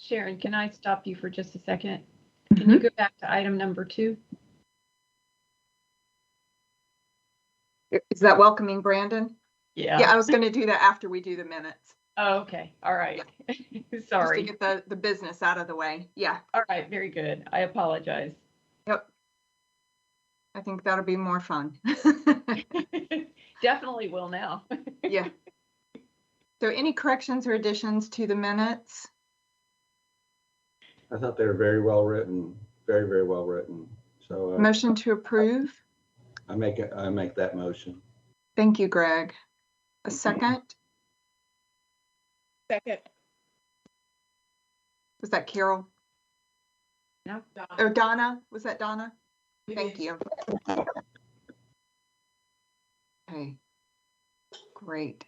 Sharon, can I stop you for just a second? Can you go back to item number 2? Is that welcoming Brandon? Yeah. Yeah, I was going to do that after we do the minutes. Oh, okay. All right. Sorry. Just to get the business out of the way. Yeah. All right. Very good. I apologize. Yep. I think that'll be more fun. Definitely will now. Yeah. So any corrections or additions to the minutes? I thought they were very well written, very, very well written. So Motion to approve. I make that motion. Thank you, Greg. A second? Second. Was that Carol? No. Oh, Donna? Was that Donna? Thank you. Okay. Great.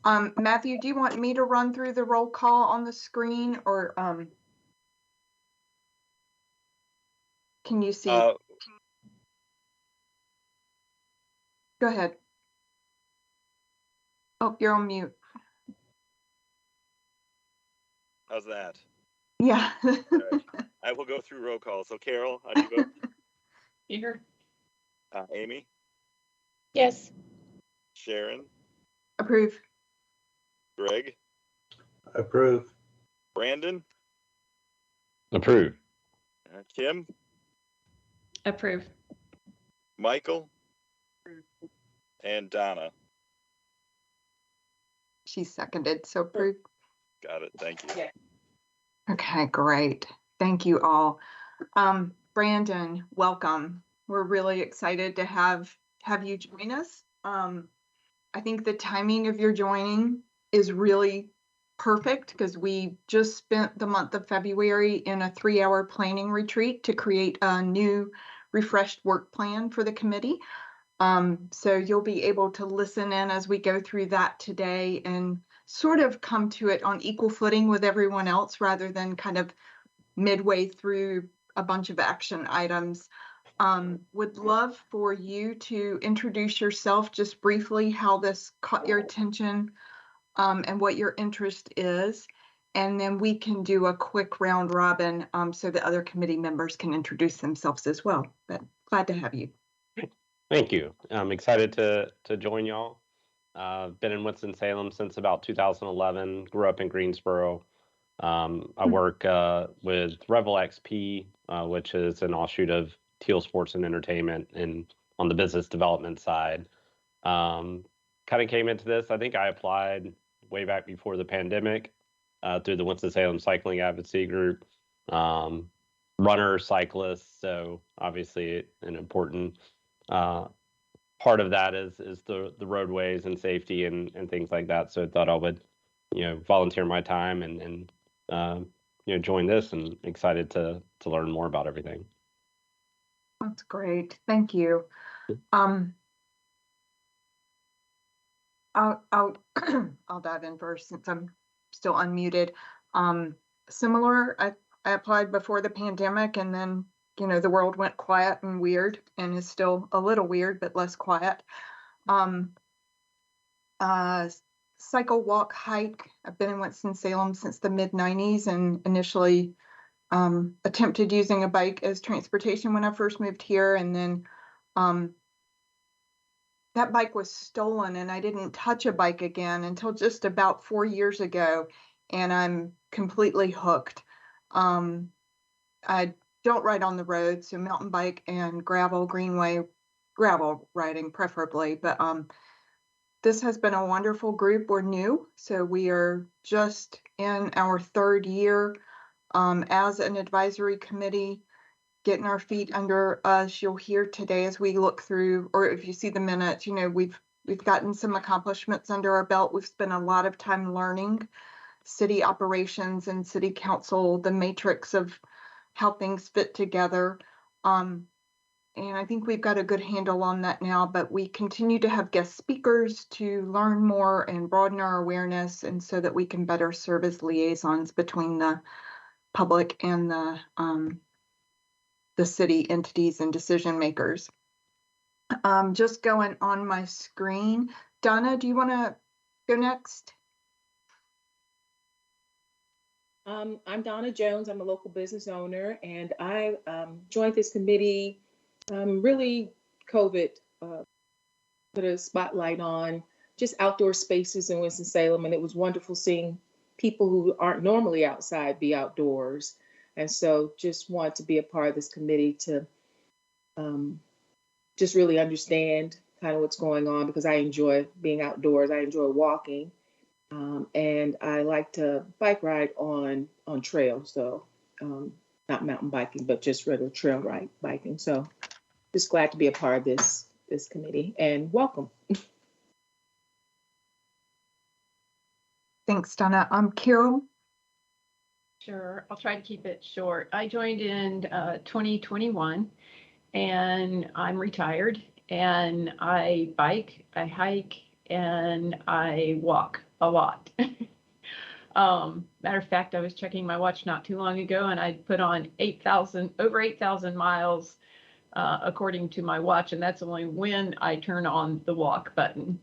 Matthew, do you want me to run through the roll call on the screen, or can you see? Go ahead. Oh, you're on mute. How's that? Yeah. Right. I will go through roll call. So Carol, how do you vote? Here. Amy? Yes. Sharon? Approve. Greg? Approve. Brandon? Approve. Kim? Approve. Michael? And Donna? She seconded, so approve. Got it. Thank you. Yeah. Okay, great. Thank you all. Brandon, welcome. We're really excited to have you join us. I think the timing of your joining is really perfect because we just spent the month of February in a 3-hour planning retreat to create a new refreshed work plan for the committee. So you'll be able to listen in as we go through that today and sort of come to it on equal footing with everyone else rather than kind of midway through a bunch of action items. Would love for you to introduce yourself just briefly, how this caught your attention, and what your interest is. And then we can do a quick round robin so the other committee members can introduce themselves as well. But glad to have you. Thank you. I'm excited to join y'all. Been in Winston-Salem since about 2011. Grew up in Greensboro. I work with Revel XP, which is an offshoot of Teal Sports and Entertainment, and on the business development side. Kind of came into this. I think I applied way back before the pandemic through the Winston-Salem Cycling Advocacy Group. Runner, cyclists, so obviously an important part of that is the roadways and safety and things like that. So I thought I would, volunteer my time and join this, and excited to learn more about everything. That's great. Thank you. I'll I'll dive in first since I'm still unmuted. Similar, I applied before the pandemic, and then the world went quiet and weird, and is still a little weird but less quiet. Cycle, walk, hike. I've been in Winston-Salem since the mid-90s, and initially attempted using a bike as transportation when I first moved here, and then that bike was stolen, and I didn't touch a bike again until just about 4 years ago, and I'm completely hooked. I don't ride on the road, so mountain bike and gravel riding preferably, but this has been a wonderful group. We're new, so we are just in our 3rd year as an advisory committee, getting our feet under us. You'll hear today as we look through, or if you see the minutes, we've gotten some accomplishments under our belt. We've spent a lot of time learning city operations and city council, the matrix of how things fit together. And I think we've got a good handle on that now, but we continue to have guest speakers to learn more and broaden our awareness, and so that we can better serve as liaisons between the public and the city entities and decision makers. Just going on my screen. Donna, do you want to go next? I'm Donna Jones. I'm a local business owner, and I joined this committee. Really, COVID put a spotlight on just outdoor spaces in Winston-Salem, and it was wonderful seeing people who aren't normally outside be outdoors. And so just want to be a part of this committee to just really understand kind of what's going on, because I enjoy being outdoors. I enjoy walking. And I like to bike ride on trails, so not mountain biking, but just regular trail ride biking. So just glad to be a part of this committee, and welcome. Thanks, Donna. Carol? Sure, I'll try to keep it short. I joined in 2021, and I'm retired, and I bike, I hike, and I walk a lot. Matter of fact, I was checking my watch not too long ago, and I put on over 8,000 miles according to my watch, and that's only when I turn on the walk button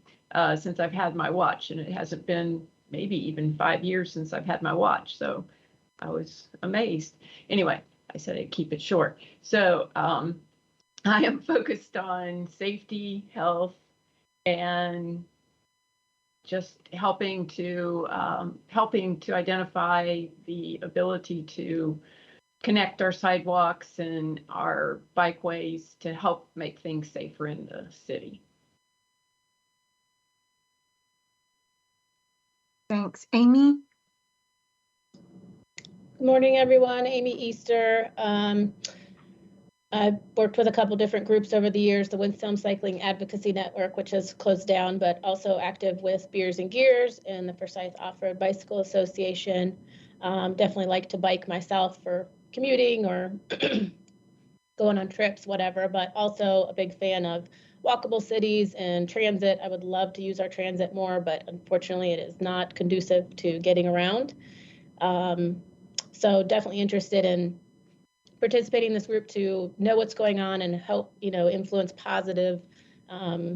since I've had my watch, and it hasn't been maybe even 5 years since I've had my watch, so I was amazed. Anyway, I said I'd keep it short. So I am focused on safety, health, and just helping to identify the ability to connect our sidewalks and our bikeways to help make things safer in the city. Thanks. Amy? Good morning, everyone. Amy Easter. I've worked with a couple different groups over the years, the Winston Cycling Advocacy Network, which has closed down, but also active with Beers and Gears and the Forsyth Off-Road Bicycle Association. Definitely like to bike myself for commuting or going on trips, whatever, but also a big fan of walkable cities and transit. I would love to use our transit more, but unfortunately it is not conducive to getting around. So definitely interested in participating in this group to know what's going on and help, influence positive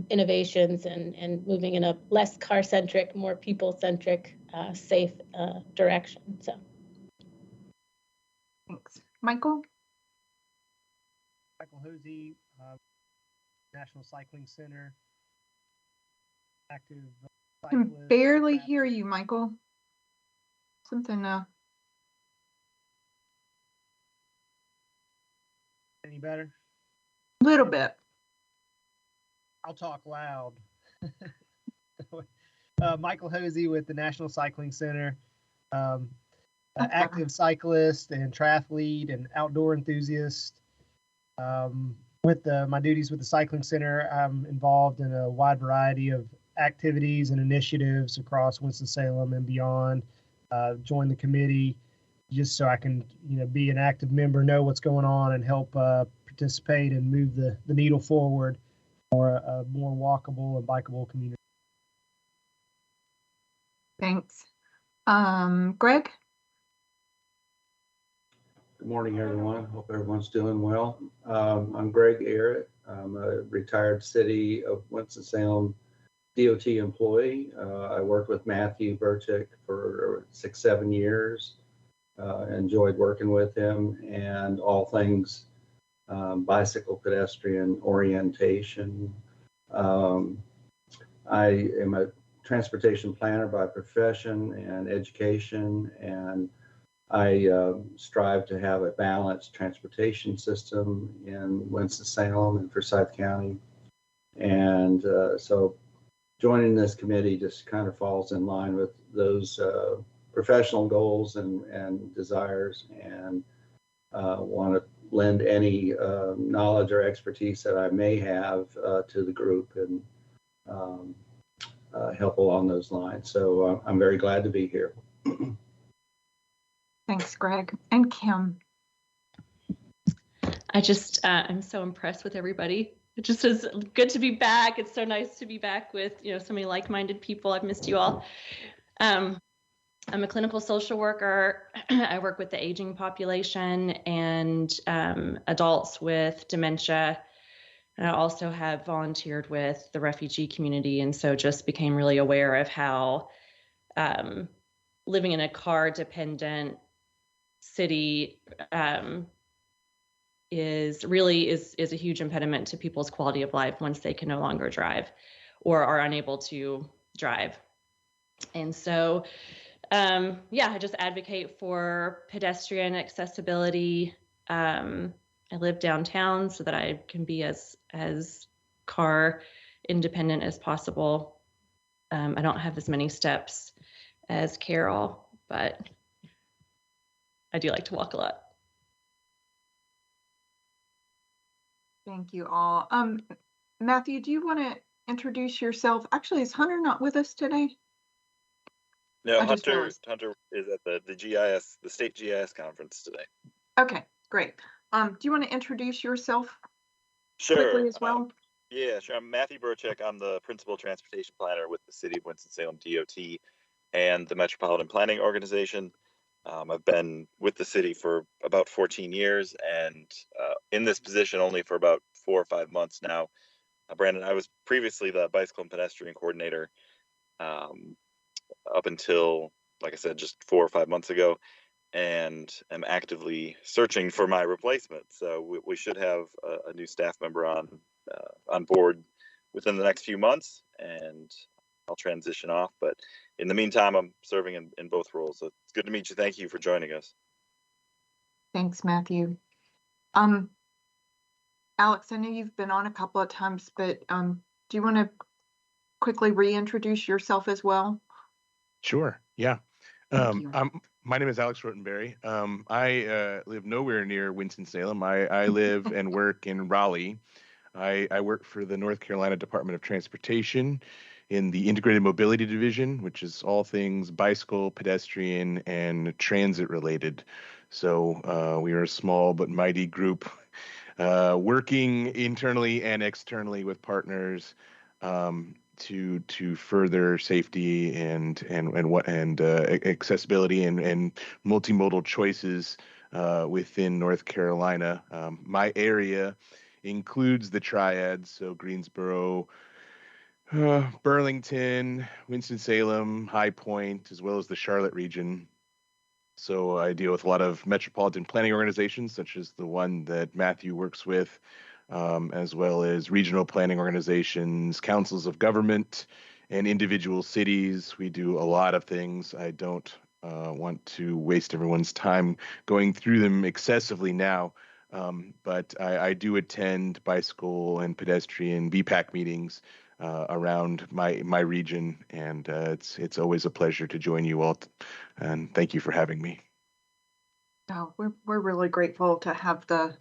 innovations and moving in a less car-centric, more people-centric, safe direction. So. Thanks. Michael? Michael Hosey, National Cycling Center, active I can barely hear you, Michael. Something, Any better? little bit. I'll talk loud. Michael Hosey with the National Cycling Center, active cyclist and triathlete and outdoor enthusiast. With my duties with the Cycling Center, I'm involved in a wide variety of activities and initiatives across Winston-Salem and beyond. Join the committee just so I can, be an active member, know what's going on, and help participate and move the needle forward for a more walkable and bikeable community. Thanks. Greg? Good morning, everyone. Hope everyone's doing well. I'm Greg Arrett. I'm a retired City of Winston-Salem DOT employee. I worked with Matthew Burchick for 6-7 years. Enjoyed working with him and all things bicycle pedestrian orientation. I am a transportation planner by profession and education, and I strive to have a balanced transportation system in Winston-Salem and Forsyth County. And so joining this committee just kind of falls in line with those professional goals and desires, and want to lend any knowledge or expertise that I may have to the group and help along those lines. So I'm very glad to be here. Thanks, Greg. And Kim? I'm so impressed with everybody. It just is good to be back. It's so nice to be back with, so many like-minded people. I've missed you all. I'm a clinical social worker. I work with the aging population and adults with dementia. And I also have volunteered with the refugee community, and so just became really aware of how living in a car-dependent city is a huge impediment to people's quality of life once they can no longer drive or are unable to drive. And so, I just advocate for pedestrian accessibility. I live downtown so that I can be as car independent as possible. I don't have as many steps as Carol, but I do like to walk a lot. Thank you all. Matthew, do you want to introduce yourself? Actually, is Hunter not with us today? No, I just Hunter realized. is at the GIS, the state GIS conference today. Okay, great. Do you want to introduce yourself Sure. quickly as well? Yeah, sure. I'm Matthew Burchek. I'm the principal transportation planner with the City of Winston-Salem DOT and the Metropolitan Planning Organization. I've been with the city for about 14 years and in this position only for about 4 or 5 months now. Brandon, I was previously the bicycle and pedestrian coordinator up until, like I said, just 4 or 5 months ago, and am actively searching for my replacement. So we should have a new staff member on board within the next few months, and I'll transition off. But in the meantime, I'm serving in both roles. So it's good to meet you. Thank you for joining us. Thanks, Matthew. Alex, I know you've been on a couple of times, but do you want to quickly reintroduce yourself as well? Sure. Yeah. Thank you. My name is Alex Rotenberry. I live nowhere near Winston-Salem. I live and work in Raleigh. I work for the North Carolina Department of Transportation in the Integrated Mobility Division, which is all things bicycle, pedestrian, and transit related. So we are a small but mighty group working internally and externally with partners to further safety and accessibility and multimodal choices within North Carolina. My area includes the triads, so Greensboro, Burlington, Winston-Salem, High Point, as well as the Charlotte region. So I deal with a lot of metropolitan planning organizations, such as the one that Matthew works with, as well as regional planning organizations, councils of government, and individual cities. We do a lot of things. I don't want to waste everyone's time going through them excessively now, but I do attend bicycle and pedestrian BPAC meetings around my region, and it's always a pleasure to join you all, and thank you for having me. Oh, we're really grateful to have to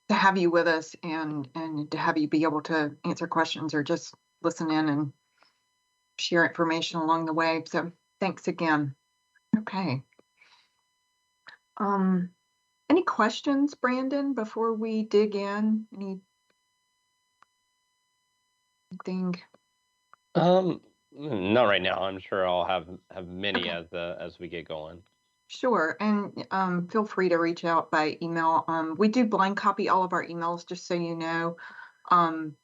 have you with us and to have you be able to answer questions or just listen in and share information along the way. So thanks again. Okay. Any questions, Brandon, before we dig in? Anything? Not right now. I'm sure I'll have many as we get going. Sure, and feel free to reach out by email. We do blind copy all of our emails, just so you know. And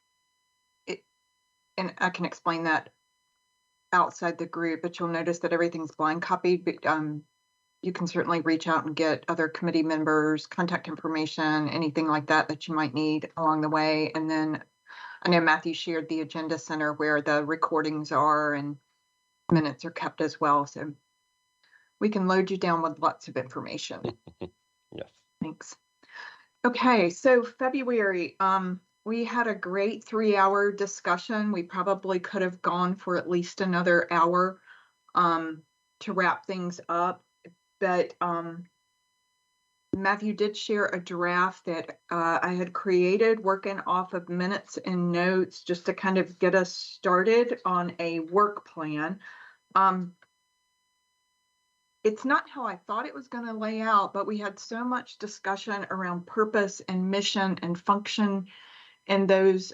I can explain that outside the group, but you'll notice that everything's blind copied. But you can certainly reach out and get other committee members, contact information, anything like that you might need along the way. And then I know Matthew shared the agenda center where the recordings are and minutes are kept as well. So we can load you down with lots of information. Yes. Thanks. Okay, so February, we had a great 3-hour discussion. We probably could have gone for at least another hour to wrap things up. But Matthew did share a draft that I had created working off of minutes and notes just to kind of get us started on a work plan. It's not how I thought it was going to lay out, but we had so much discussion around purpose and mission and function and those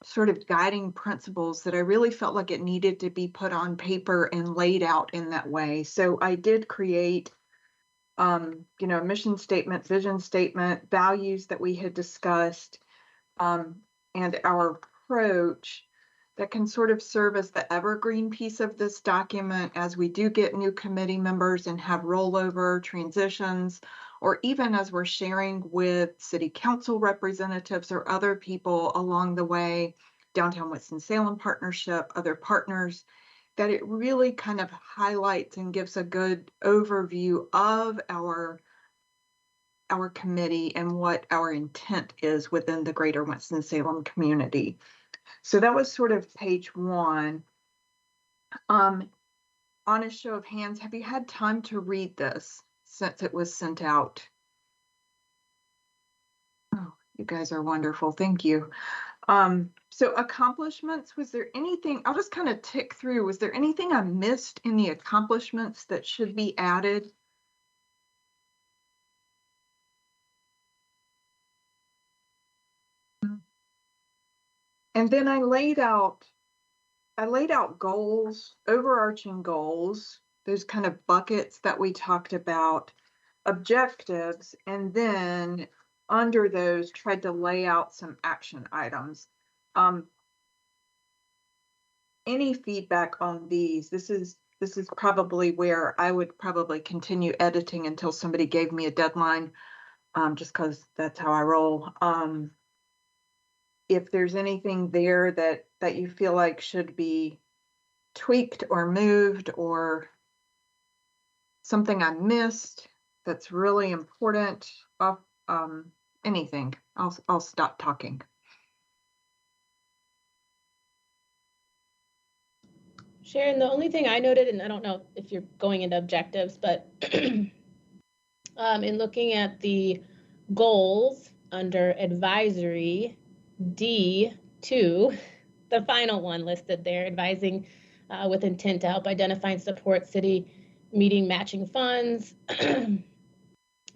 sort of guiding principles that I really felt like it needed to be put on paper and laid out in that way. So I did create, a mission statement, vision statement, values that we had discussed, and our approach. that can sort of serve as the evergreen piece of this document as we do get new committee members and have rollover transitions, or even as we're sharing with city council representatives or other people along the way, Downtown Winston-Salem Partnership, other partners, that it really kind of highlights and gives a good overview of our committee and what our intent is within the greater Winston-Salem community. So that was sort of page 1. On a show of hands, have you had time to read this since it was sent out? Oh, you guys are wonderful. Thank you. So accomplishments, was there anything, I'll just kind of tick through, was there anything I missed in the accomplishments that should be added? And then I laid out goals, overarching goals, those kind of buckets that we talked about, objectives, and then under those tried to lay out some action items. Any feedback on these? This is probably where I would probably continue editing until somebody gave me a deadline, just because that's how I roll. If there's anything there that you feel like should be tweaked or moved, or something I missed that's really important, anything, I'll stop talking. Sharon, the only thing I noted, and I don't know if you're going into objectives, but in looking at the goals under advisory D2, the final one listed there, advising with intent to help identify and support city meeting matching funds,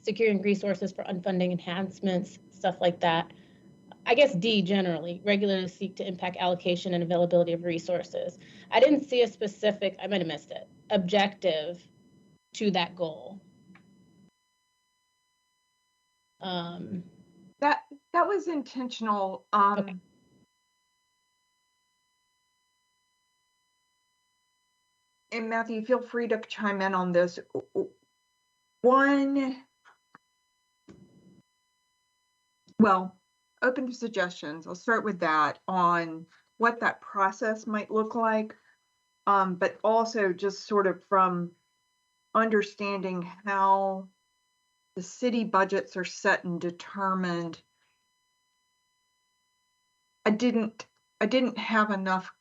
securing resources for unfunding enhancements, stuff like that. I guess D generally, regularly seek to impact allocation and availability of resources. I didn't see a specific, I might have missed it, objective to that goal. That was intentional. Okay. And Matthew, feel free to chime in on this. Open to suggestions. I'll start with that on what that process might look like, but also just sort of from understanding how the city budgets are set and determined. I didn't have enough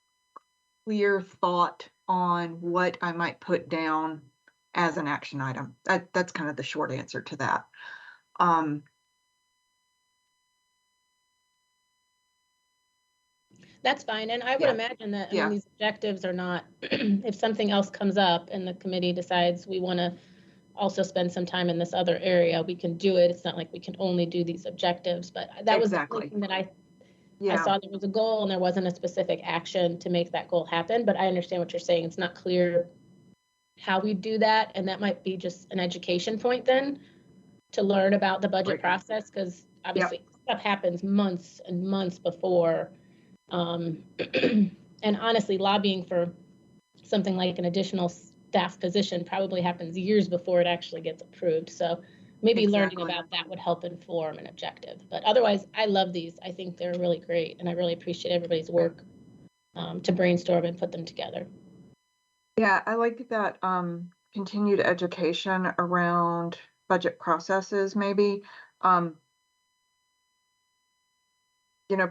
clear thought on what I might put down as an action item. That's kind of the short answer to that. That's fine. And I would imagine that I mean, these objectives are not, if something else comes up and the committee decides we want to also spend some time in this other area, we can do it. It's not like we can only do these objectives, but that was the only thing that I saw there was a goal and there wasn't a specific action to make that goal happen. But I understand what you're saying. It's not clear how we do that. And that might be just an education point then to learn about the budget process, because obviously stuff happens months and months before. And honestly, lobbying for something like an additional staff position probably happens years before it actually gets approved. So maybe learning about that would help inform an objective. But otherwise, I love these. I think they're really great. And I really appreciate everybody's work to brainstorm and put them together. Yeah, I like that continued education around budget processes, maybe.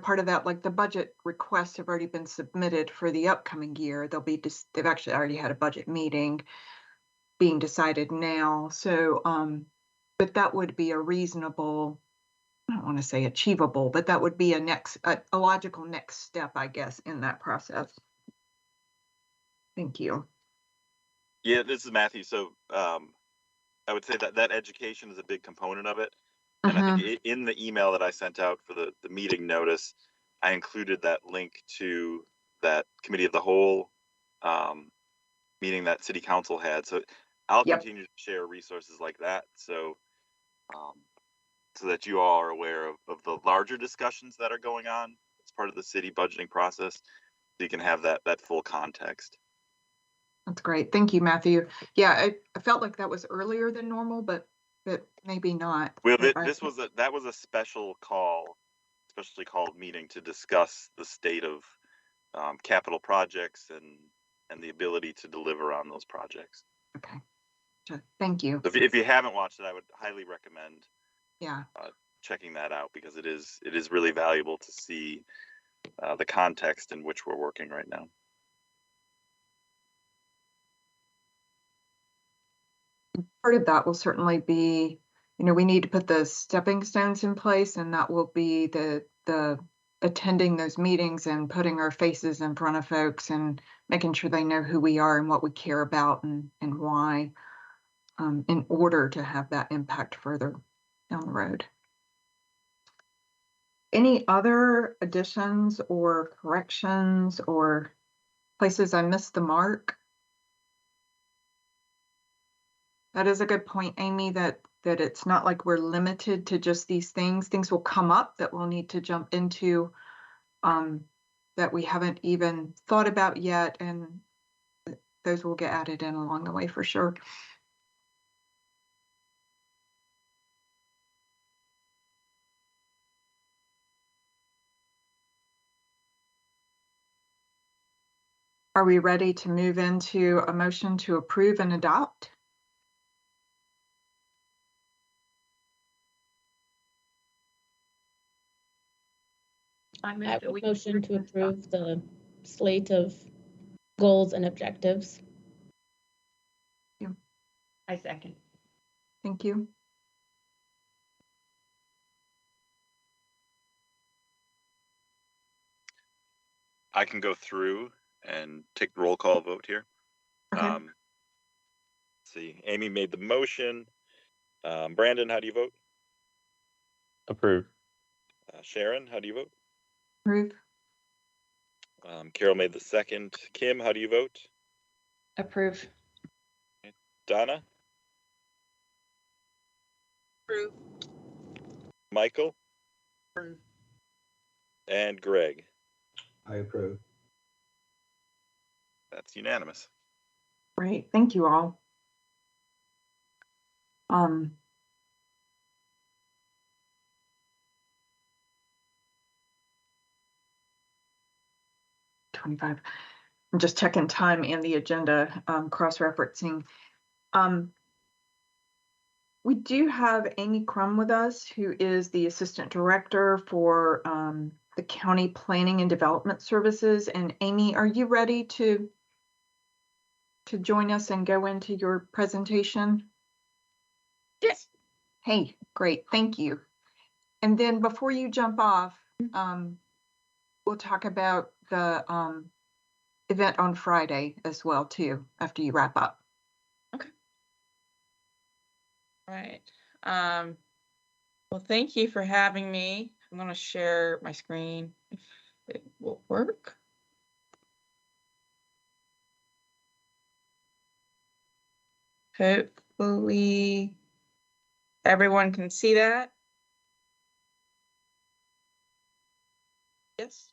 Part of that, like the budget requests have already been submitted for the upcoming year. They've actually already had a budget meeting being decided now. So, but that would be a reasonable, I don't want to say achievable, but that would be a logical next step, I guess, in that process. Thank you. Yeah, this is Matthew. So I would say that education is a big component of it. And I think in the email that I sent out for the meeting notice, I included that link to that committee of the whole meeting that city council had. So I'll continue to share resources like that. So so that you all are aware of the larger discussions that are going on as part of the city budgeting process. you can have that full context. That's great. Thank you, Matthew. Yeah, I felt like that was earlier than normal, but maybe not. Well, But that was a specially called meeting to discuss the state of capital projects and the ability to deliver on those projects. Okay. Thank you. If you haven't watched it, I would highly recommend Yeah. checking that out, because it is really valuable to see the context in which we're working right now. Part of that will certainly be, we need to put the stepping stones in place, and that will be the attending those meetings and putting our faces in front of folks and making sure they know who we are and what we care about and why, in order to have that impact further down the road. Any other additions or corrections or places I missed the mark? That is a good point, Amy, that it's not like we're limited to just these things. Things will come up that we'll need to jump into, that we haven't even thought about yet, and those will get added in along the way for sure. Are we ready to move into a motion to approve and adopt? I move I that we would motion to approve the slate of goals and objectives. I second. Thank you. I can go through and take the roll call vote here. Okay. Let's see, Amy made the motion. Brandon, how do you vote? Approved. Sharon, how do you vote? Approve. Carol made the second. Kim, how do you vote? Approve. Donna? Approve. Michael? Approve. And Greg? I approve. That's unanimous. Great, thank you all. 25. I'm just checking time and the agenda, cross-referencing. We do have Amy Crum with us, who is the Assistant Director for the County Planning and Development Services. And Amy, are you ready to join us and go into your presentation? Yes. Hey, great, thank you. And then before you jump off, we'll talk about the event on Friday as well too, after you wrap up. Okay. All right. Well, thank you for having me. I'm going to share my screen if it will work. Hopefully everyone can see that. Yes.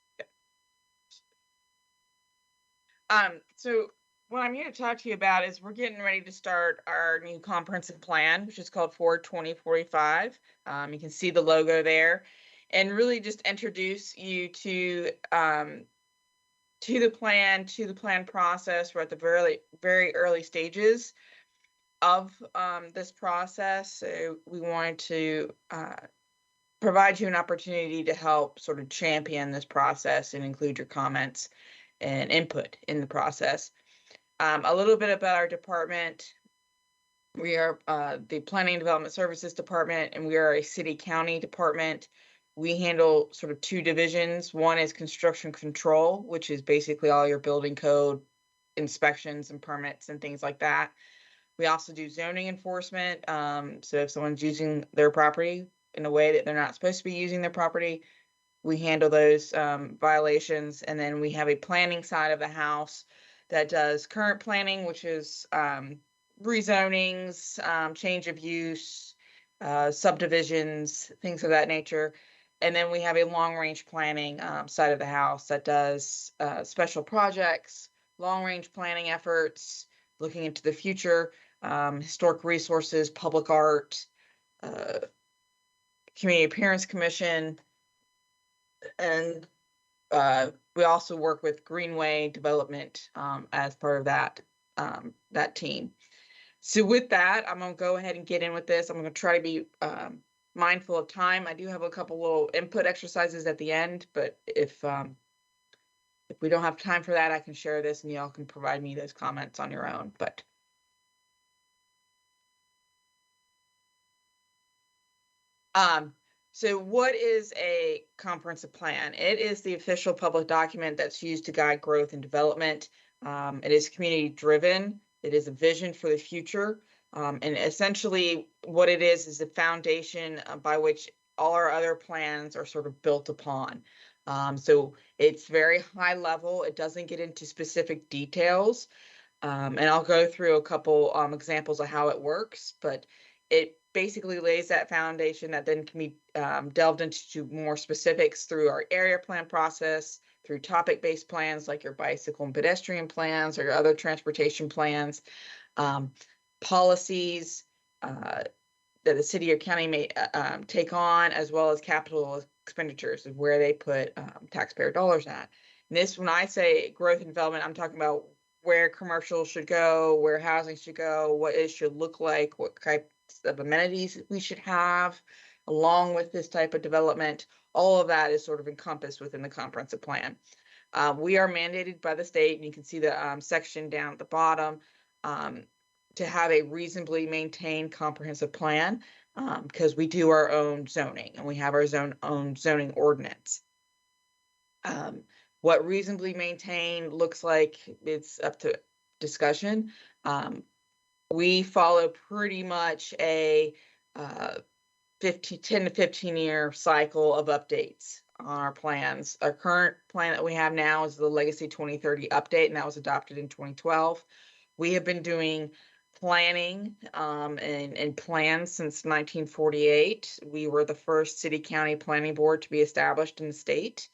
So what I'm here to talk to you about is we're getting ready to start our new comprehensive plan, which is called Forward 2045. You can see the logo there, and really just introduce you to the plan process. We're at the very early stages of this process, so we wanted to provide you an opportunity to help sort of champion this process and include your comments and input in the process. A little bit about our department. We are the Planning and Development Services Department, and we are a city-county department. We handle sort of two divisions. One is construction control, which is basically all your building code inspections and permits and things like that. We also do zoning enforcement. So if someone's using their property in a way that they're not supposed to be using their property, we handle those violations. And then we have a planning side of the house that does current planning, which is rezonings, change of use, subdivisions, things of that nature. And then we have a long-range planning side of the house that does special projects, long-range planning efforts, looking into the future, historic resources, public art, Community Appearance Commission, and we also work with Greenway Development as part of that team. So with that, I'm going to go ahead and get in with this. I'm going to try to be mindful of time. I do have a couple little input exercises at the end, but if we don't have time for that, I can share this and y'all can provide me those comments on your own. But so what is a comprehensive plan? It is the official public document that's used to guide growth and development. It is community driven. It is a vision for the future. And essentially what it is the foundation by which all our other plans are sort of built upon. So it's very high level. It doesn't get into specific details. And I'll go through a couple examples of how it works, but it basically lays that foundation that then can be delved into more specifics through our area plan process, through topic-based plans like your bicycle and pedestrian plans or your other transportation plans, policies that the city or county may take on, as well as capital expenditures of where they put taxpayer dollars at. And this, when I say growth and development, I'm talking about where commercial should go, where housing should go, what it should look like, what types of amenities we should have along with this type of development. All of that is sort of encompassed within the comprehensive plan. We are mandated by the state, and you can see the section down at the bottom, to have a reasonably maintained comprehensive plan because we do our own zoning and we have our own zoning ordinance. What reasonably maintained looks like, it's up to discussion. We follow pretty much a 10 to 15 year cycle of updates on our plans. Our current plan that we have now is the Legacy 2030 update, and that was adopted in 2012. We have been doing planning and plans since 1948. We were the first city county planning board to be established in the state.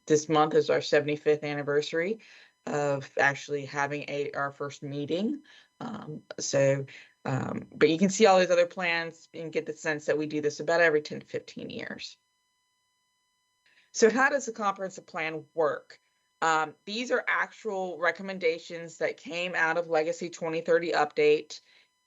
This month is our 75th anniversary of actually having our first meeting. But you can see all these other plans and get the sense that we do this about every 10 to 15 years. So how does the comprehensive plan work? These are actual recommendations that came out of Legacy 2030 update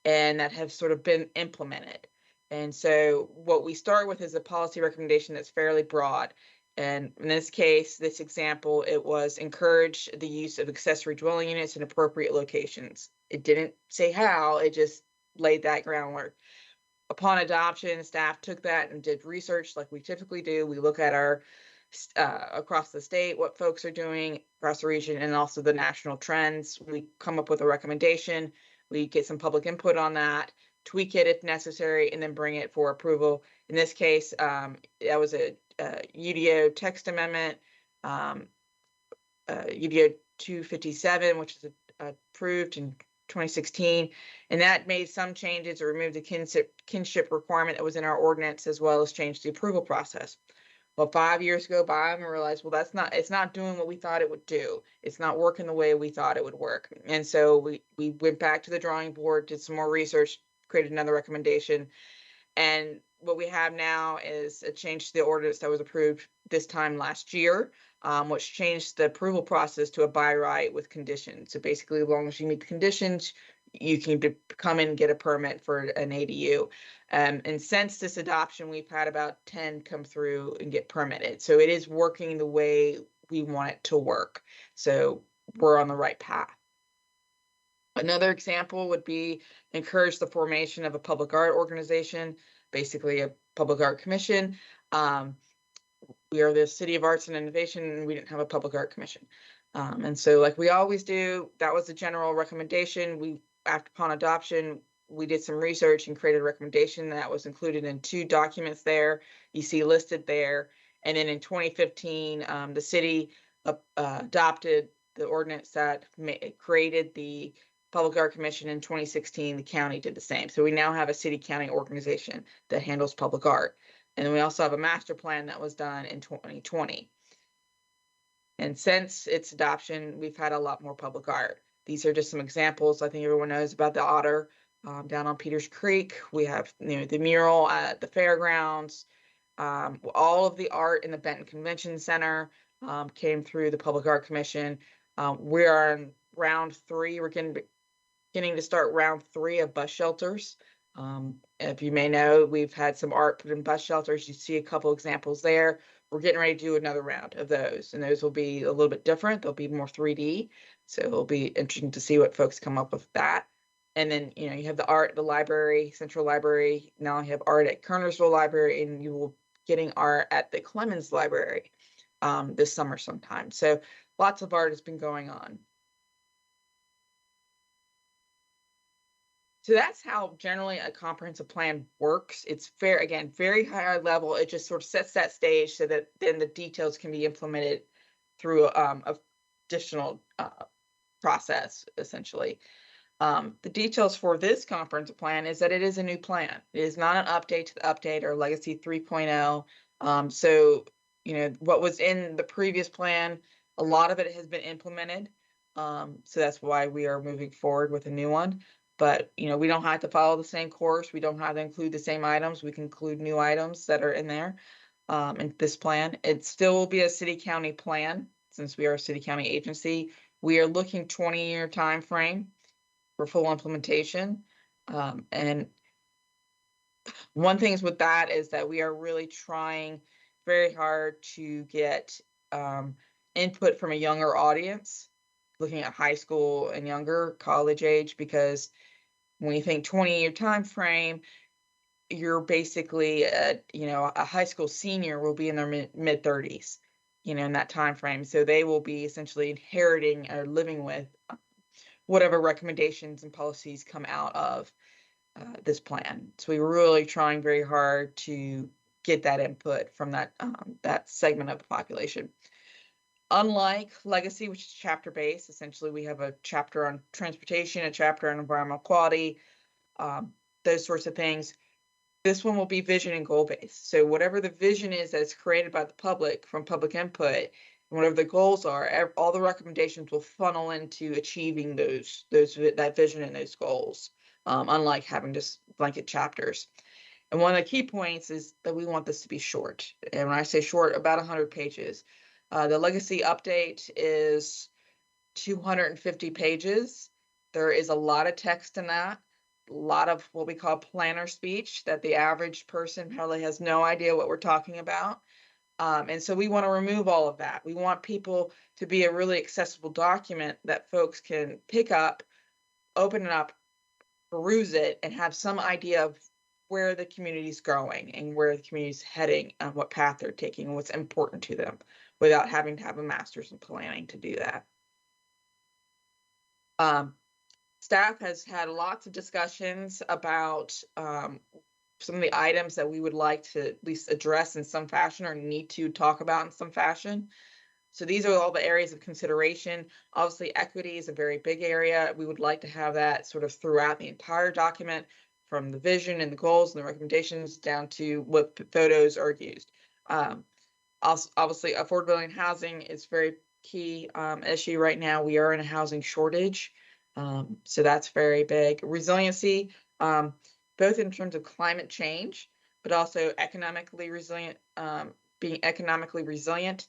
and that have sort of been implemented. And so what we start with is a policy recommendation that's fairly broad. And in this case, this example, it was encourage the use of accessory dwelling units in appropriate locations. It didn't say how, it just laid that groundwork. Upon adoption, staff took that and did research like we typically do. We look at our across the state, what folks are doing across the region, and also the national trends. We come up with a recommendation. We get some public input on that, tweak it if necessary, and then bring it for approval. In this case, that was a UDO text amendment, UDO 257, which is approved in 2016, and that made some changes or removed the kinship requirement that was in our ordinance, as well as changed the approval process. Well, 5 years go by and we realized, well, it's not doing what we thought it would do. It's not working the way we thought it would work. And so we went back to the drawing board, did some more research, created another recommendation. And what we have now is a change to the ordinance that was approved this time last year, which changed the approval process to a by right with conditions. So basically, as long as you meet the conditions, you can come in and get a permit for an ADU. And since this adoption, we've had about 10 come through and get permitted. So it is working the way we want it to work. So we're on the right path. Another example would be encourage the formation of a public art organization, basically a public art commission. We are the City of Arts and Innovation, and we didn't have a public art commission. And so like we always do, that was the general recommendation. Upon adoption, we did some research and created a recommendation that was included in 2 documents there. You see listed there. And then in 2015, the city adopted the ordinance that created the Public Art Commission. In 2016, the county did the same. So we now have a city-county organization that handles public art. And we also have a master plan that was done in 2020. And since its adoption, we've had a lot more public art. These are just some examples. I think everyone knows about the otter down on Peters Creek. We have, the mural at the fairgrounds. All of the art in the Benton Convention Center came through the Public Art Commission. We are in round 3. We're beginning to start round 3 of bus shelters. If you may know, we've had some art put in bus shelters. You see a couple examples there. We're getting ready to do another round of those, and those will be a little bit different. They'll be more 3D, so it'll be interesting to see what folks come up with that. And then, you have the art at the library, Central Library. Now you have art at Kernersville Library, and you will getting art at the Clemens Library this summer sometime. So lots of art has been going on. So that's how generally a comprehensive plan works. It's very high level. It just sort of sets that stage so that then the details can be implemented through a additional process, essentially. The details for this comprehensive plan is that it is a new plan. It is not an update to the update or Legacy 3.0. So, what was in the previous plan, a lot of it has been implemented. So that's why we are moving forward with a new one. But, we don't have to follow the same course. We don't have to include the same items. We can include new items that are in there in this plan. It still will be a city-county plan since we are a city-county agency. We are looking 20-year time frame for full implementation. And one thing with that is that we are really trying very hard to get input from a younger audience, looking at high school and younger, college age, because when you think 20-year time frame, you're basically a high school senior will be in their mid 30s, in that time frame. So they will be essentially inheriting or living with whatever recommendations and policies come out of this plan. So we were really trying very hard to get that input from that segment of the population. Unlike Legacy, which is chapter-based, essentially we have a chapter on transportation, a chapter on environmental quality, those sorts of things. This one will be vision and goal-based. So whatever the vision is that's created by the public from public input, and whatever the goals are, all the recommendations will funnel into achieving that vision and those goals, unlike having just blanket chapters. And one of the key points is that we want this to be short. And when I say short, about 100 pages. The Legacy update is 250 pages. There is a lot of text in that, a lot of what we call planner speech that the average person probably has no idea what we're talking about. And so we want to remove all of that. We want people to be a really accessible document that folks can pick up, open it up, peruse it, and have some idea of where the community's going and where the community's heading and what path they're taking and what's important to them, without having to have a master's in planning to do that. Staff has had lots of discussions about some of the items that we would like to at least address in some fashion or need to talk about in some fashion. So these are all the areas of consideration. Obviously, equity is a very big area. We would like to have that sort of throughout the entire document, from the vision and the goals and the recommendations down to what photos are used. Also, obviously, affordability in housing is very key issue right now. We are in a housing shortage, so that's very big. Resiliency, both in terms of climate change, but also economically resilient, being economically resilient,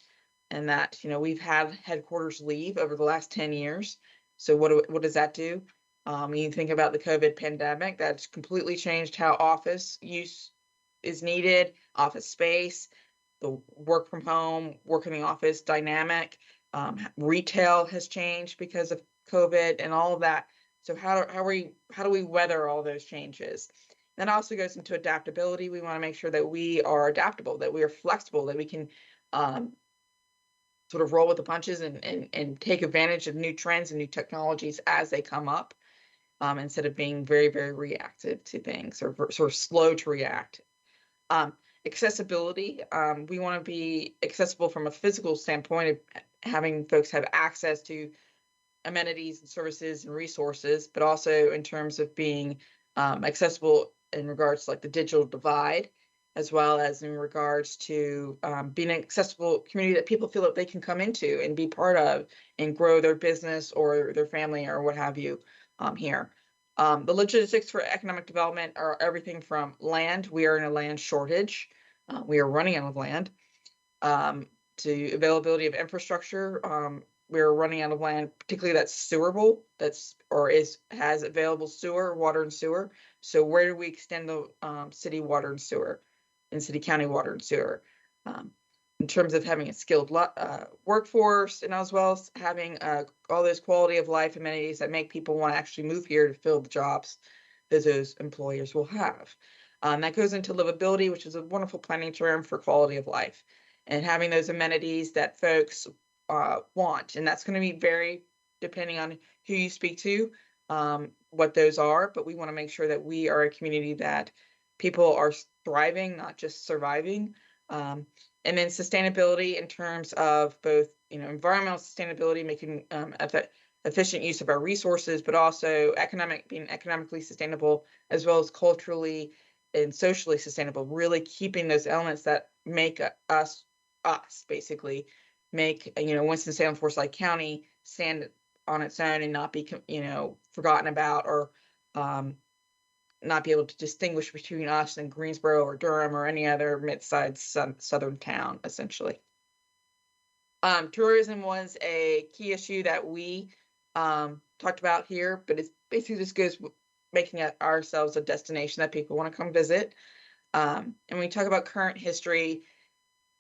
and that we've had headquarters leave over the last 10 years. So what does that do? You think about the COVID pandemic, that's completely changed how office use is needed, office space, the work from home, work in the office dynamic, retail has changed because of COVID and all of that. So how do we weather all those changes? That also goes into adaptability. We want to make sure that we are adaptable, that we are flexible, that we can sort of roll with the punches and take advantage of new trends and new technologies as they come up, instead of being very, very reactive to things or sort of slow to react. Accessibility, we want to be accessible from a physical standpoint of having folks have access to amenities and services and resources, but also in terms of being accessible in regards to like the digital divide as well as in regards to being an accessible community that people feel that they can come into and be part of and grow their business or their family or what have you here. The logistics for economic development are everything from land. We are in a land shortage. We are running out of land. To availability of infrastructure. We're running out of land, particularly that's sewerable, has available sewer, water and sewer. So where do we extend the city water and sewer and city county water and sewer? In terms of having a skilled workforce, and as well as having all those quality of life amenities that make people want to actually move here to fill the jobs that those employers will have. That goes into livability, which is a wonderful planning term for quality of life, and having those amenities that folks want. And that's going to be very depending on who you speak to, what those are. But we want to make sure that we are a community that people are thriving, not just surviving. And then sustainability in terms of both, environmental sustainability, making efficient use of our resources, but also being economically sustainable, as well as culturally and socially sustainable, really keeping those elements that make us basically make, Winston-Salem, Forsyth County stand on its own and not be, forgotten about, or not be able to distinguish between us and Greensboro or Durham or any other mid-sized southern town, essentially. Tourism was a key issue that we talked about here, but it's basically just goes making ourselves a destination that people want to come visit. And when we talk about current history,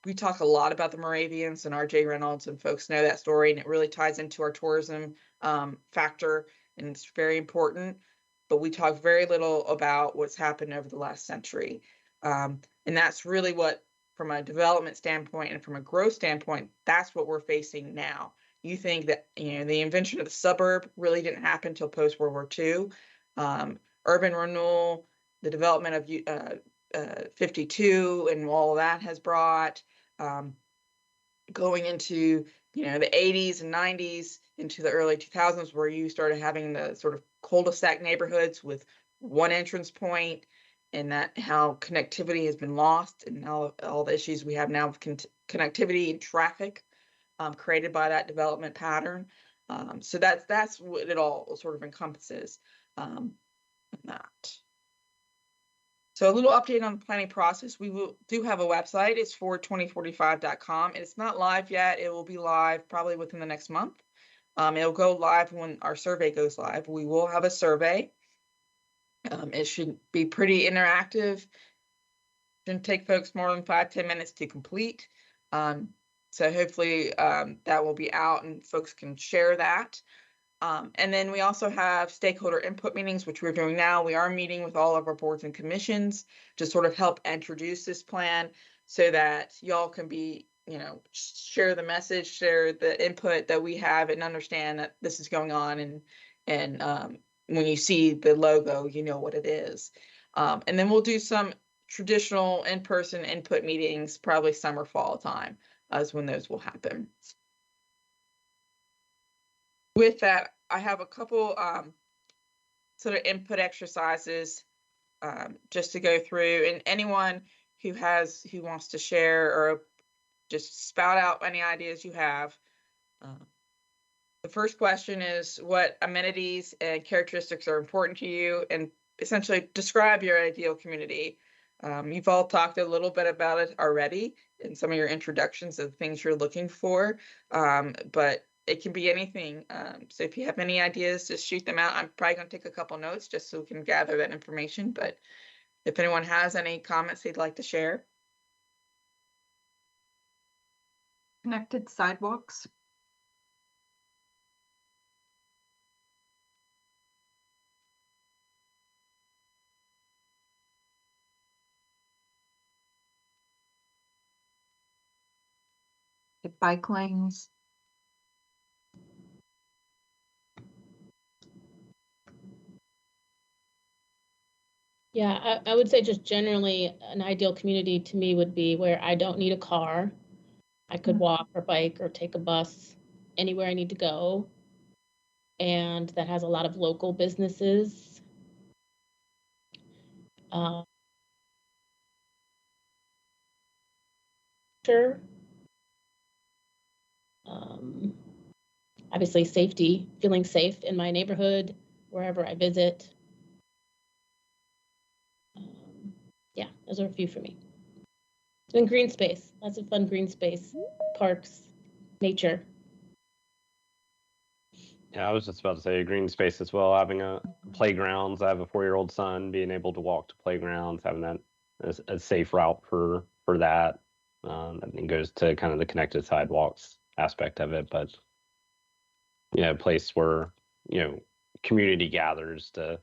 we talk a lot about the Moravians and R.J. Reynolds, and folks know that story, and it really ties into our tourism factor, and it's very important. But we talk very little about what's happened over the last century. And that's really what, from a development standpoint and from a growth standpoint, that's what we're facing now. You think that, the invention of the suburb really didn't happen until post-World War II. Urban renewal, the development of 52 and all of that has brought, going into, the 80s and 90s into the early 2000s, where you started having the sort of cul-de-sac neighborhoods with one entrance point, and that how connectivity has been lost, and all the issues we have now with connectivity and traffic created by that development pattern. So that's what it all sort of encompasses. That. So a little update on the planning process. We do have a website. It's for2045.com. It's not live yet. It will be live probably within the next month. It'll go live when our survey goes live. We will have a survey. It should be pretty interactive. Shouldn't take folks more than 5-10 minutes to complete. So hopefully that will be out and folks can share that. And then we also have stakeholder input meetings, which we're doing now. We are meeting with all of our boards and commissions to sort of help introduce this plan so that y'all can be, share the message, share the input that we have, and understand that this is going on. And when you see the logo, you know what it is. And then we'll do some traditional in-person input meetings, probably summer, fall time, as when those will happen. With that, I have a couple sort of input exercises just to go through, and anyone who wants to share or just spout out any ideas you have. The first question is, what amenities and characteristics are important to you, and essentially describe your ideal community. You've all talked a little bit about it already in some of your introductions of things you're looking for, but it can be anything. So if you have any ideas, just shoot them out. I'm probably going to take a couple notes just so we can gather that information. But if anyone has any comments they'd like to share. Connected sidewalks. Bike lanes. Yeah, I would say just generally an ideal community to me would be where I don't need a car. I could walk or bike or take a bus anywhere I need to go. And that has a lot of local businesses. sector. Obviously safety, feeling safe in my neighborhood, wherever I visit. Yeah, those are a few for me. And green space, lots of fun green space, parks, nature. Yeah, I was just about to say green space as well, having a playgrounds. I have a 4-year-old son, being able to walk to playgrounds, having that as a safe route for that. I think goes to kind of the connected sidewalks aspect of it, but a place where, community gathers to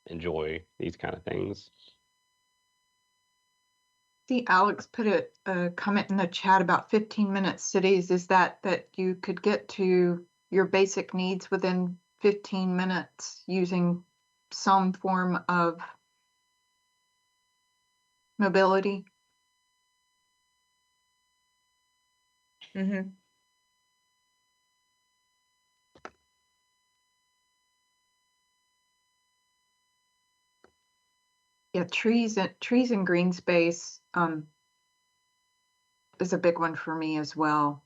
enjoy these kind of things. See, Alex put a comment in the chat about 15-minute cities. Is that you could get to your basic needs within 15 minutes using some form of mobility? Mm-hmm. Yeah, trees and green space is a big one for me as well.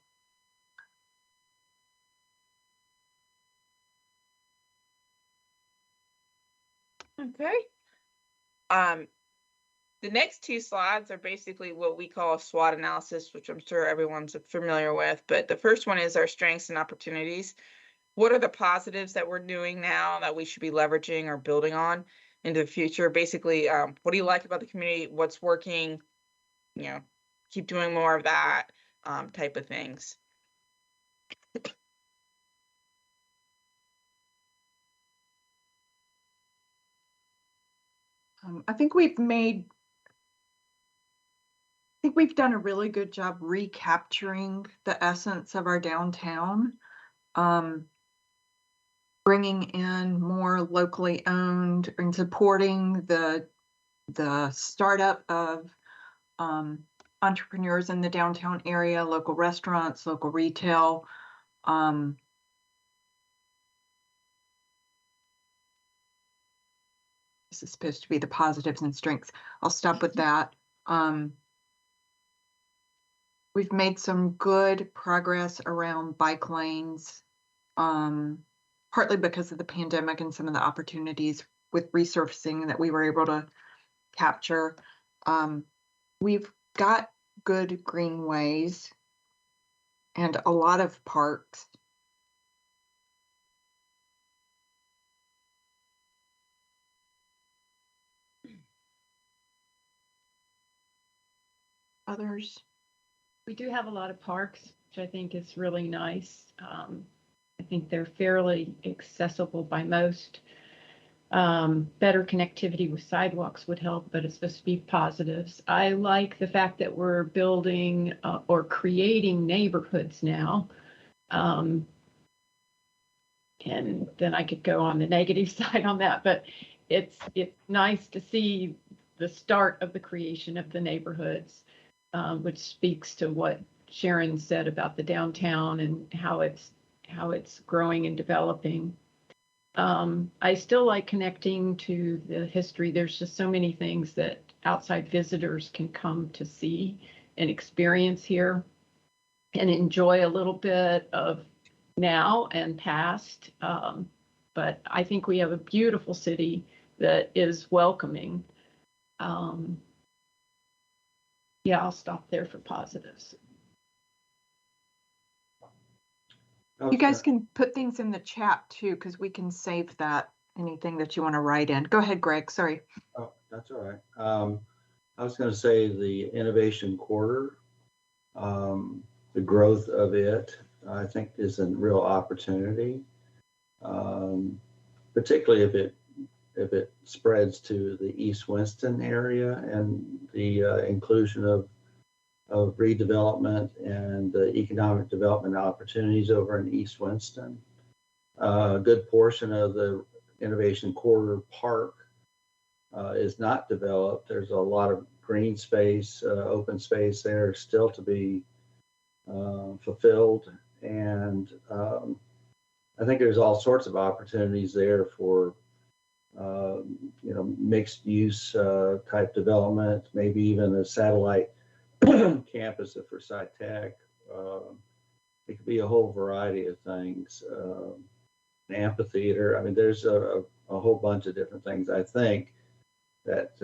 Okay. The next two slides are basically what we call a SWOT analysis, which I'm sure everyone's familiar with. But the first one is our strengths and opportunities. What are the positives that we're doing now that we should be leveraging or building on into the future? Basically, what do you like about the community? What's working? Keep doing more of that type of things. I think we've done a really good job recapturing the essence of our downtown, bringing in more locally owned and supporting the startup of entrepreneurs in the downtown area, local restaurants, local retail. This is supposed to be the positives and strengths. I'll stop with that. We've made some good progress around bike lanes, partly because of the pandemic and some of the opportunities with resurfacing that we were able to capture. We've got good greenways and a lot of parks. Others? We do have a lot of parks, which I think is really nice. I think they're fairly accessible by most. Better connectivity with sidewalks would help, but it's supposed to be positives. I like the fact that we're building or creating neighborhoods now. And then I could go on the negative side on that, but it's nice to see the start of the creation of the neighborhoods, which speaks to what Sharon said about the downtown and how it's growing and developing. I still like connecting to the history. There's just so many things that outside visitors can come to see and experience here and enjoy a little bit of now and past. But I think we have a beautiful city that is welcoming. Yeah, I'll stop there for positives. You guys can put things in the chat too, because we can save that, anything that you want to write in. Go ahead, Greg, sorry. Oh, that's all right. I was going to say the innovation quarter, the growth of it, I think is a real opportunity, particularly if it spreads to the East Winston area and the inclusion of redevelopment and economic development opportunities over in East Winston. A good portion of the Innovation Corridor Park is not developed. There's a lot of green space, open space there still to be fulfilled. And I think there's all sorts of opportunities there for mixed use type development, maybe even a satellite campus of Forsyth Tech. It could be a whole variety of things. An amphitheater. I mean, there's a whole bunch of different things, I think, that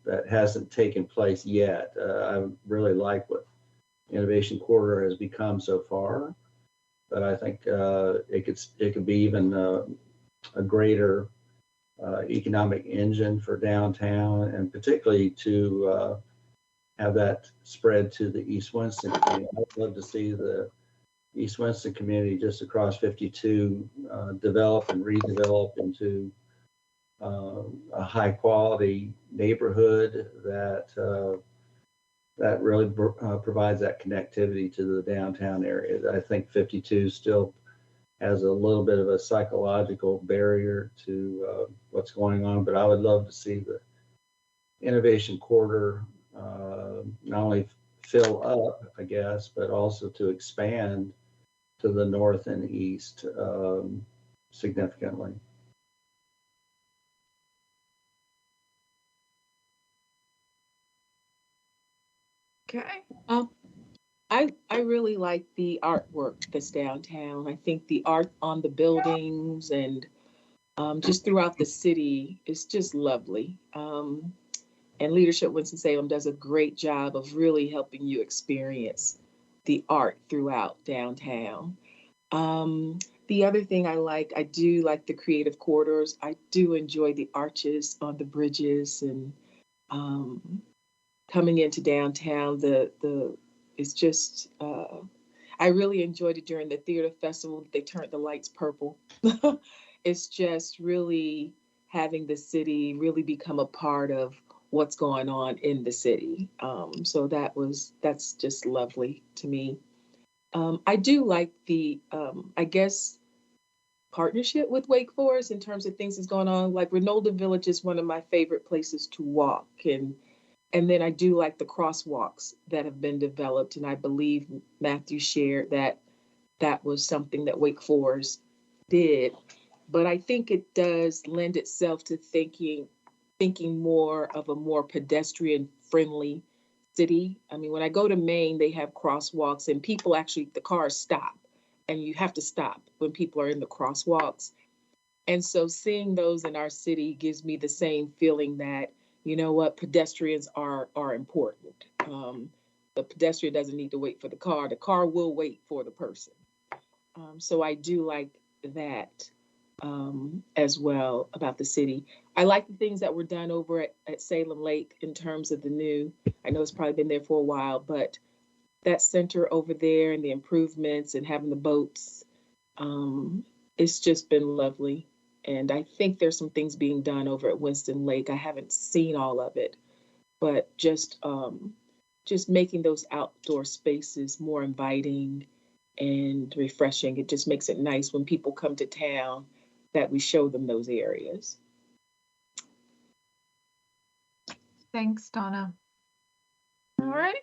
that hasn't taken place yet. I really like what Innovation Corridor has become so far, but I think it could be even a greater economic engine for downtown, and particularly to have that spread to the East Winston community. I'd love to see the East Winston community just across 52 develop and redevelop into a high quality neighborhood that that really provides that connectivity to the downtown area. I think 52 still has a little bit of a psychological barrier to what's going on, but I would love to see the Innovation Corridor not only fill up, I guess, but also to expand to the north and east significantly. Okay. I really like the artwork that's downtown. I think the art on the buildings and just throughout the city is just lovely. And Leadership Winston-Salem does a great job of really helping you experience the art throughout downtown. The other thing I do like the creative corridors. I do enjoy the arches on the bridges and coming into downtown. It's just I really enjoyed it during the theater festival. They turned the lights purple. It's just really having the city really become a part of what's going on in the city. So that's just lovely to me. I do like the, I guess, partnership with Wake Forest in terms of things that's going on. Like Renolda Village is one of my favorite places to walk. And then I do like the crosswalks that have been developed. And I believe Matthew shared that that was something that Wake Forest did. But I think it does lend itself to thinking more of a more pedestrian friendly city. I mean, when I go to Maine, they have crosswalks and people actually, the cars stop and you have to stop when people are in the crosswalks. And so seeing those in our city gives me the same feeling that, you know what, pedestrians are important. The pedestrian doesn't need to wait for the car will wait for the person. So I do like that as well about the city. I like the things that were done over at Salem Lake in terms of the new, I know it's probably been there for a while, but that center over there and the improvements and having the boats, it's just been lovely. And I think there's some things being done over at Winston Lake. I haven't seen all of it, but just making those outdoor spaces more inviting and refreshing. It just makes it nice when people come to town that we show them those areas. Thanks, Donna. All right.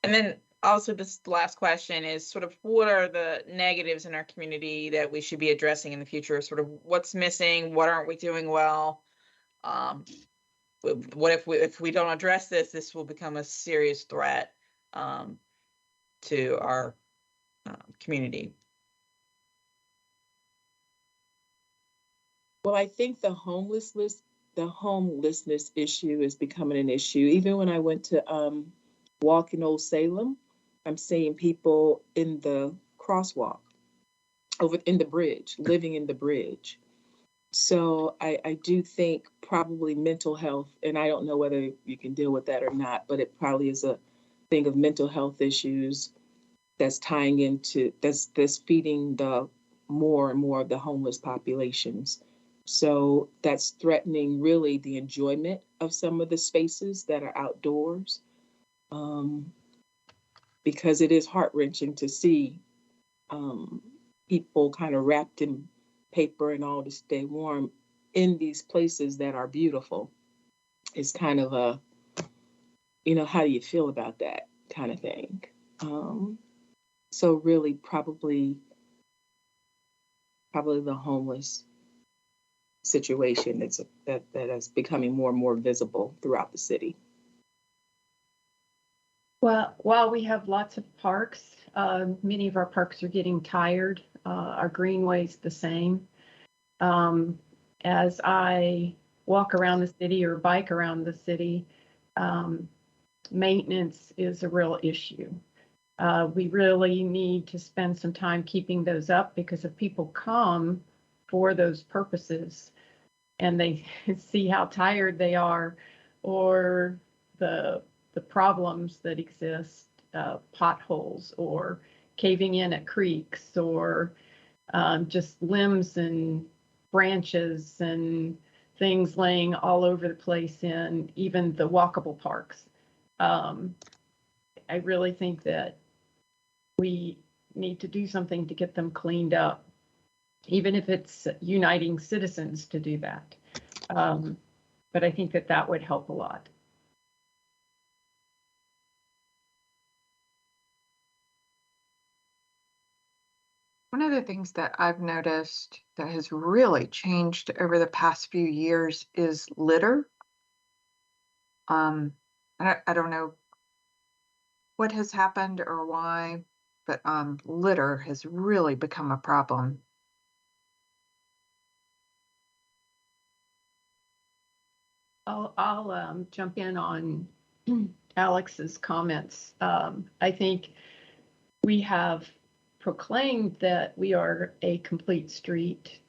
And then also this last question is sort of what are the negatives in our community that we should be addressing in the future? Sort of what's missing? What aren't we doing well? What if we don't address this, this will become a serious threat to our community. Well, I think the homelessness issue is becoming an issue. Even when I went to walk in Old Salem, I'm seeing people in the crosswalk, over in the bridge, living in the bridge. So I do think probably mental health, and I don't know whether you can deal with that or not, but it probably is a thing of mental health issues that's tying into, that's feeding the more and more of the homeless populations. So that's threatening really the enjoyment of some of the spaces that are outdoors, because it is heart-wrenching to see people kind of wrapped in paper and all to stay warm in these places that are beautiful. It's kind of a, how do you feel about that kind of thing? So really probably the homeless situation that is becoming more and more visible throughout the city. Well, while we have lots of parks, many of our parks are getting tired. Our greenway's the same. As I walk around the city or bike around the city, maintenance is a real issue. We really need to spend some time keeping those up, because if people come for those purposes and they see how tired they are, or the problems that exist, potholes or caving in at creeks, or just limbs and branches and things laying all over the place in even the walkable parks. I really think that we need to do something to get them cleaned up, even if it's uniting citizens to do that. But I think that that would help a lot. One of the things that I've noticed that has really changed over the past few years is litter. I don't know what has happened or why, but litter has really become a problem. I'll jump in on Alex's comments. I think we have proclaimed that we are a complete street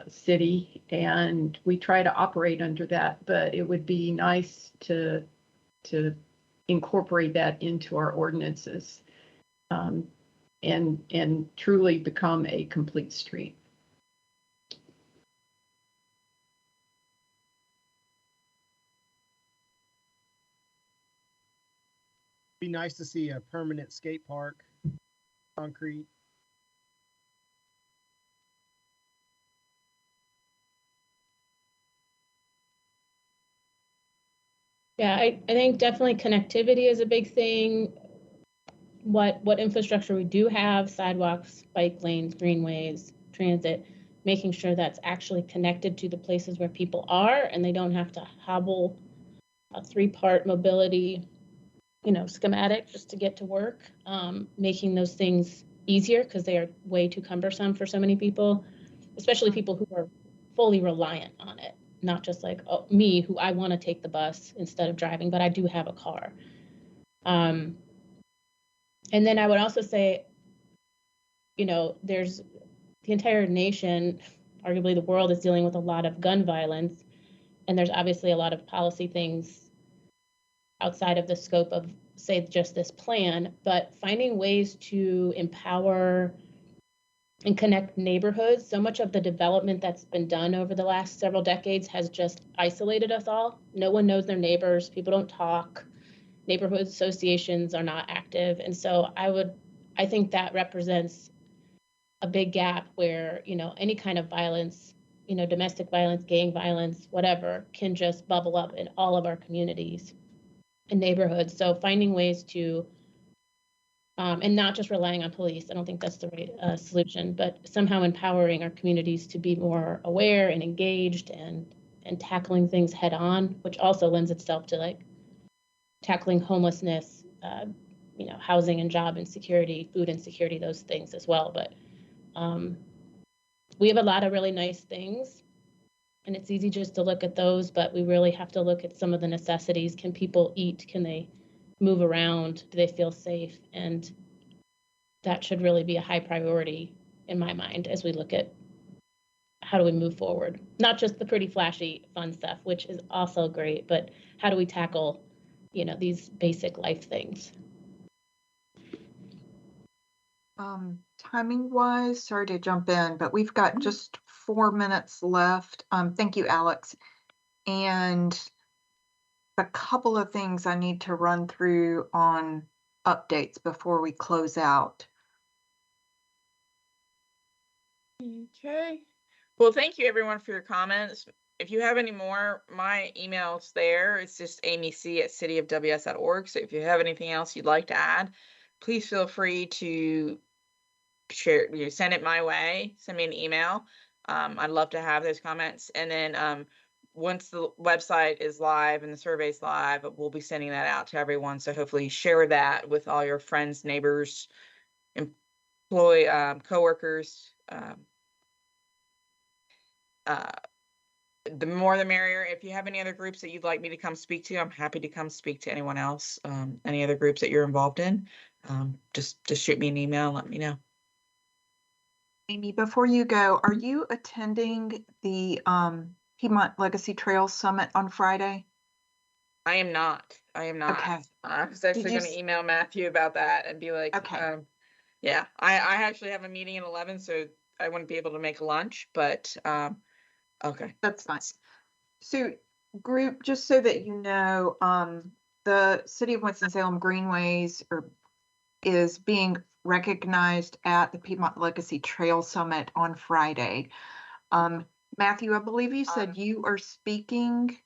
city, and we try to operate under that, but it would be nice to incorporate that into our ordinances, and truly become a complete street. Be nice to see a permanent skate park, concrete. Yeah, I think definitely connectivity is a big thing. What infrastructure we do have, sidewalks, bike lanes, greenways, transit, making sure that's actually connected to the places where people are and they don't have to hobble a 3-part mobility, schematic just to get to work. Making those things easier, because they are way too cumbersome for so many people, especially people who are fully reliant on it. Not just like me, who I want to take the bus instead of driving, but I do have a car. And then I would also say, there's the entire nation, arguably the world, is dealing with a lot of gun violence. And there's obviously a lot of policy things outside of the scope of, say, just this plan, but finding ways to empower and connect neighborhoods. So much of the development that's been done over the last several decades has just isolated us all. No one knows their neighbors. People don't talk. Neighborhood associations are not active. And so I think that represents a big gap where, any kind of violence, domestic violence, gang violence, whatever, can just bubble up in all of our communities and neighborhoods. So finding ways to and not just relying on police. I don't think that's the right solution, but somehow empowering our communities to be more aware and engaged and tackling things head on, which also lends itself to like tackling homelessness, housing and job insecurity, food insecurity, those things as well. But we have a lot of really nice things, and it's easy just to look at those, but we really have to look at some of the necessities. Can people eat? Can they move around? Do they feel safe? And that should really be a high priority in my mind as we look at how do we move forward. Not just the pretty flashy fun stuff, which is also great, but how do we tackle, these basic life things? Timing wise, sorry to jump in, but we've got just 4 minutes left. Thank you, Alex. And a couple of things I need to run through on updates before we close out. Okay. Well, thank you everyone for your comments. If you have any more, my email's there. It's just amyc@cityofws.org. So if you have anything else you'd like to add, please feel free to share, send it my way, send me an email. I'd love to have those comments. And then once the website is live and the survey's live, we'll be sending that out to everyone. So hopefully share that with all your friends, neighbors, coworkers. The more the merrier. If you have any other groups that you'd like me to come speak to, I'm happy to come speak to anyone else. Any other groups that you're involved in, just shoot me an email and let me know. Amy, before you go, are you attending the Piedmont Legacy Trails Summit on Friday? I am not. Okay. I was actually going to email Matthew about that and be like, okay. Yeah, I actually have a meeting at 11, so I wouldn't be able to make lunch, but okay. That's fine. So group, just so that you know, the City of Winston-Salem Greenways is being recognized at the Piedmont Legacy Trail Summit on Friday. Matthew, I believe you said you are speaking.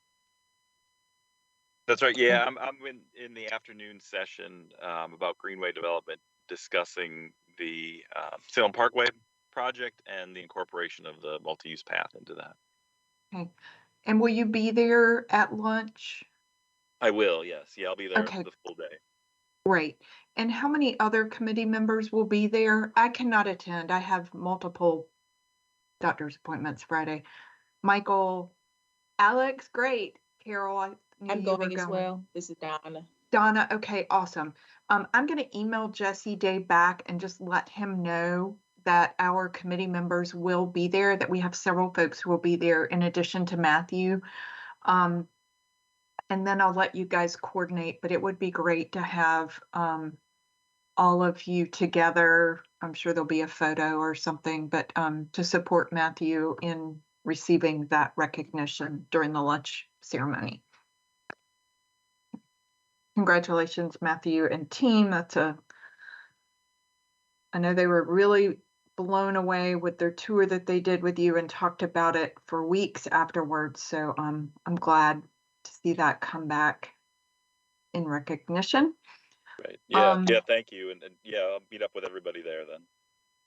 That's right. Yeah, I'm in the afternoon session about Greenway development, discussing the Salem Parkway project and the incorporation of the multi-use path into that. Okay. And will you be there at lunch? I will, yes. Yeah, I'll be there okay. the full day. Great. And how many other committee members will be there? I cannot attend. I have multiple doctor's appointments Friday. Michael, Alex, great. Carol, I'm going as well. This is Donna. Donna, okay, awesome. I'm going to email Jesse Day back and just let him know that our committee members will be there, that we have several folks who will be there in addition to Matthew. And then I'll let you guys coordinate, but it would be great to have all of you together. I'm sure there'll be a photo or something, but to support Matthew in receiving that recognition during the lunch ceremony. Congratulations, Matthew and team. I know they were really blown away with their tour that they did with you and talked about it for weeks afterwards. So I'm glad to see that come back in recognition. Right. Yeah. Yeah. Thank you. And yeah, I'll meet up with everybody there then.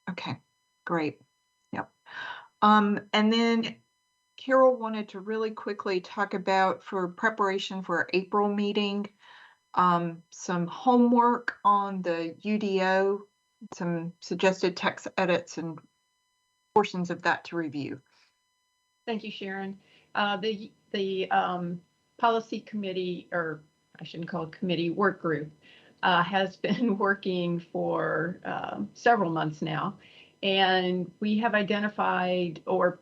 Okay. Great. Yep. And then Carol wanted to really quickly talk about, for preparation for our April meeting, some homework on the UDO, some suggested text edits and portions of that to review. Thank you, Sharon. The policy committee, or I shouldn't call it committee, work group, has been working for several months now, and we have identified or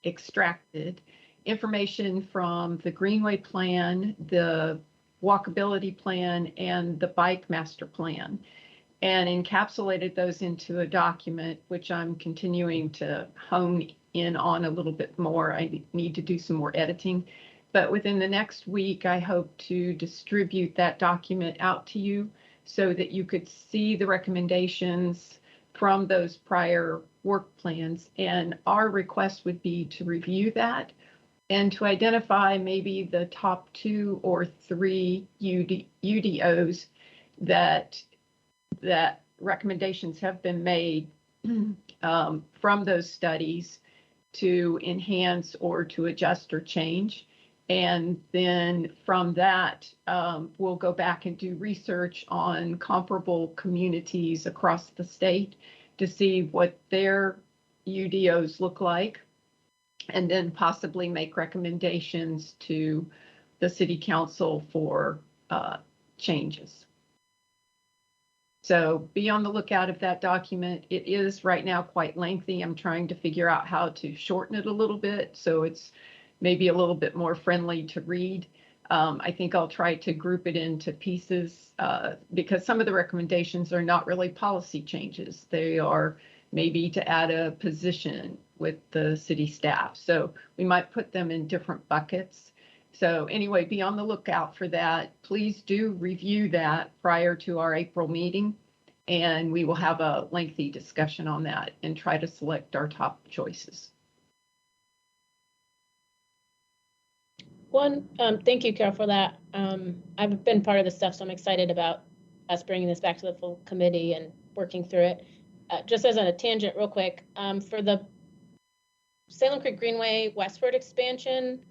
extracted information from the Greenway Plan, the Walkability Plan, and the Bike Master Plan, and encapsulated those into a document, which I'm continuing to hone in on a little bit more. I need to do some more editing, but within the next week, I hope to distribute that document out to you so that you could see the recommendations from those prior work plans. And our request would be to review that and to identify maybe the top 2 or 3 UDOs that recommendations have been made from those studies to enhance or to adjust or change. And then from that, we'll go back and do research on comparable communities across the state to see what their UDOs look like, and then possibly make recommendations to the city council for changes. So be on the lookout of that document. It is right now quite lengthy. I'm trying to figure out how to shorten it a little bit so it's maybe a little bit more friendly to read. I think I'll try to group it into pieces because some of the recommendations are not really policy changes. They are maybe to add a position with the city staff. So we might put them in different buckets. So anyway, be on the lookout for that. Please do review that prior to our April meeting, and we will have a lengthy discussion on that and try to select our top choices. Thank you, Carol, for that. I've been part of this stuff, so I'm excited about us bringing this back to the full committee and working through it. Just as a tangent real quick, for the Salem Creek Greenway westward extension.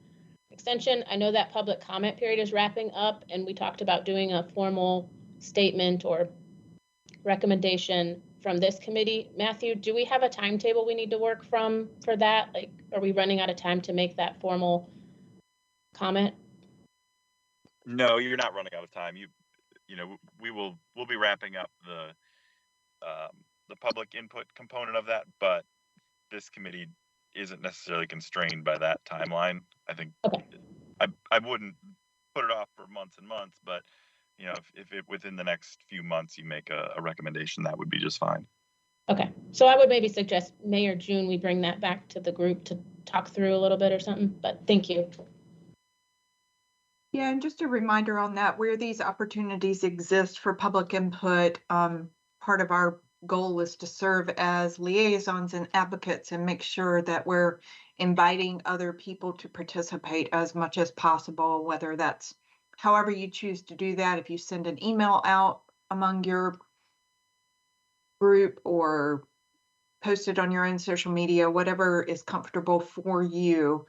I know that public comment period is wrapping up, and we talked about doing a formal statement or recommendation from this committee. Matthew, do we have a timetable we need to work from for that? Like, are we running out of time to make that formal comment? No, you're not running out of time. We'll be wrapping up the public input component of that, but this committee isn't necessarily constrained by that timeline. I think Okay. I wouldn't put it off for months and months, but if it within the next few months you make a recommendation, that would be just fine. Okay, so I would maybe suggest May or June we bring that back to the group to talk through a little bit or something, but thank you. Yeah, and just a reminder on that, where these opportunities exist for public input, part of our goal is to serve as liaisons and advocates and make sure that we're inviting other people to participate as much as possible, whether that's however you choose to do that. If you send an email out among your group or post it on your own social media, whatever is comfortable for you,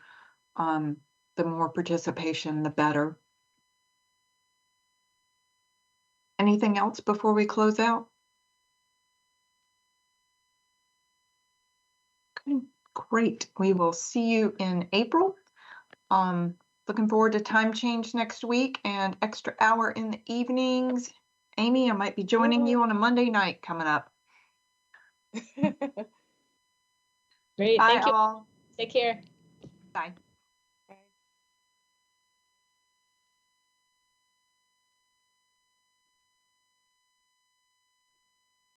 the more participation, the better. Anything else before we close out? Okay, great. We will see you in April. Looking forward to time change next week and extra hour in the evenings. Amy, I might be joining you on a Monday night coming up. Great, Bye thank you. all. Take care. Bye.